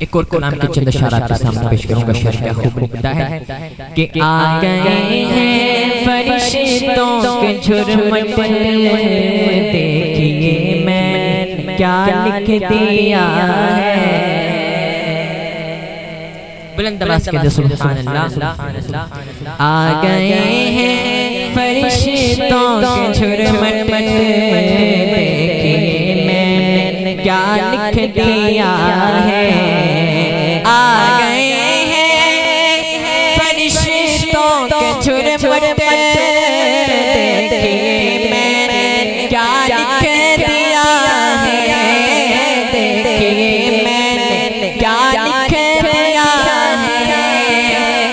एक और कलाम के चंद इशारात के सामने पेश करूंगा। शेर क्या खूब लिखता है कि आ गए हैं फरिश्तों के झुरमुट, देखिए मैं क्या लिख दिया है। बुलंद आवाज़ के सुभान अल्लाह। आ गए हैं फरिश्तों के झुरमुट, देखिए मैं क्या लिख दिया है। आ गए हैं फरिश्तों के झुरमुट, देखिए मैंने क्या लिख दिया है। देखिए मैंने क्या लिख दिया है।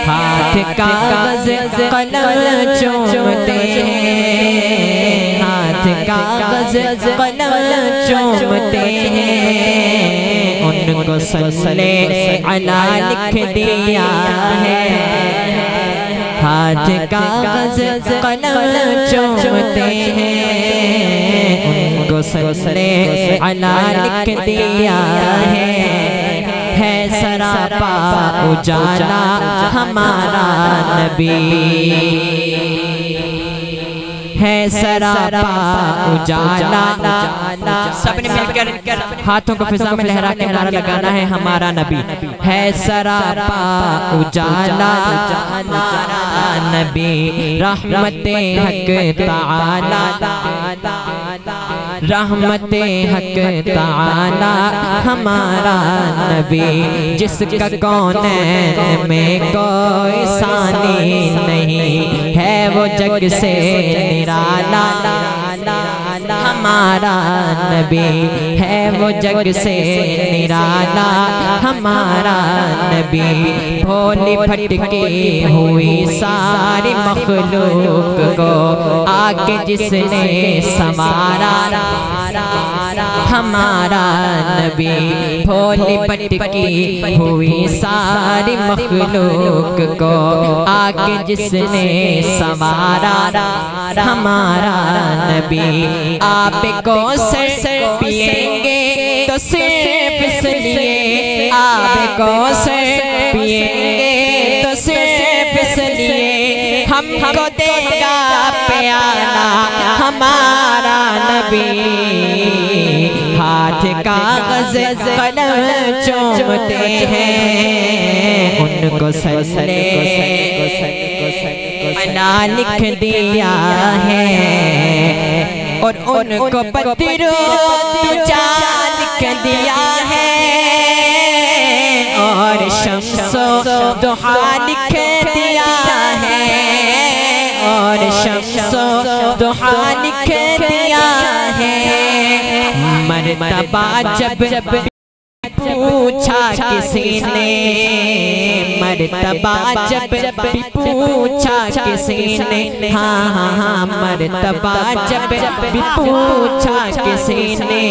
हाथ कागज कलम चूमते हैं, हाथ कागज कलम चूमते हैं, उनको सल्ले अला लिख दिया है। हाथ कागज कलम चूमते हैं, उनको सल्ले अला लिख दिया है सरापा उजाला हमारा नबी, है सरापा उजाला। सबने मिलकर हाथों को फिजा में लहरा के नारा लगाना है हमारा नबी है सरापा उजाला हमारा नबी। रहमते हक ताला, रहमते हक ताला हमारा नबी, जिसका कौन में कोई सानी नहीं है, वो जग से निराला हमारा नबी है, वो जग से निराला हमारा नबी। भोली भटकी हुई सारी मखलूक को आके जिसने संवारा हमारा नबी। भोली भटकी हुई सारी मखलूक को आके जिसने संवारा हमारा नबी। आपको सिर पिएंगे तो सिर्फ इसलिए, आपको सिर पिएंगे तो सिर्फ इसलिए, हमको देगा प्याला हमारा नबी। हाथ कागज कलम चूमते हैं, उनको सल्ले अला लिख दिया है, और उनको बदरो तुजा लिख दिया है, और शम्सो दुहा लिख दिया है, और शम्सो दुहा लिख दिया है। मर्तबा जब पूछा किसी ने, मर्तबा जब पूछा किसी ने, हाँ हाँ हाँ मर्तबा जब पूछा किसी ने,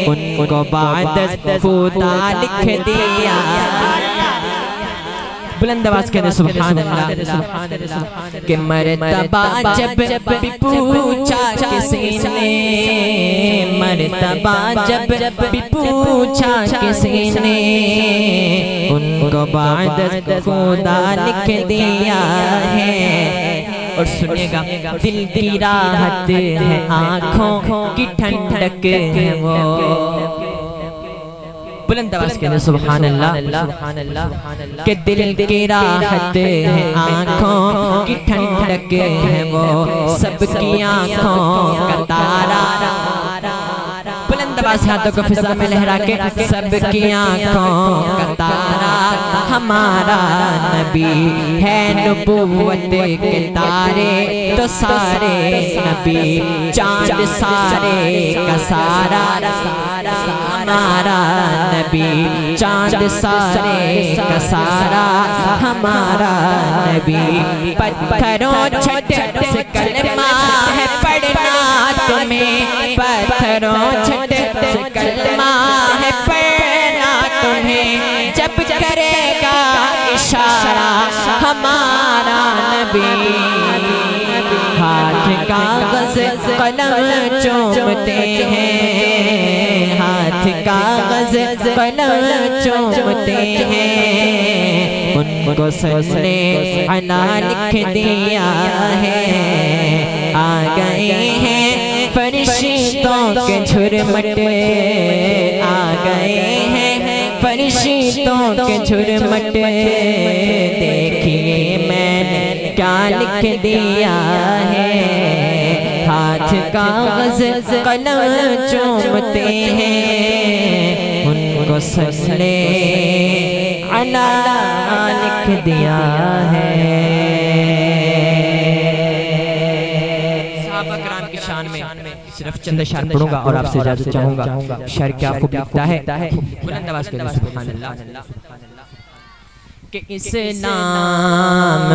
उनको बादत खुदा लिख दिया। बुलंद आवाज़ के सुभान अल्लाह कि मर्तबा जब पूछा किसी ने, मर्तबा जब पूछा किसी ने, उनको बादत खुदा लिख दिया है। और सुनिएगा, दिल की राहत है आँखों की ठंडक है वो। बुलंद आवाज़ के सुभान अल्लाह के दिल की राहत है आँखों की ठंडक है वो, सबकी आँखों का तारा। बुलंद आवाज़ हाथों को फिजा में लहरा के, सबकी आँखों का तारा हमारा नबी है। नबूवत के तारे तो सारे नबी, चांद सारे का सारा हमारा नबी, चांद सारे का सारा हमारा नबी। पत्थरों छट से कलमा है पढ़ना तुम्हें, पत्थरों छट से कलमा है पढ़ना तुम्हें, जब करेगा इशारा हमारा नबी। हाथ कागज कलम चूमते हैं, हाथ कागज कलम चूमते हैं, उनको सल्ले अला लिख दिया है। आ गए हैं फरिश्तों के झुरमुट, आ गए हैं फरिश्तों के झुरमुट। देखिए मैंने क्या लिख दिया है, हाथ कागज कलम चूमते हैं, उनको सल्ले अला लिख दिया है। सहाबा किराम की शान में सिर्फ चंद शान पढ़ूंगा और आपसे इजाजत चाहूंगा। शेर क्या खूब लिखता है, बुलंद आवाज के लिए सुभान अल्लाह। कि इस्लाम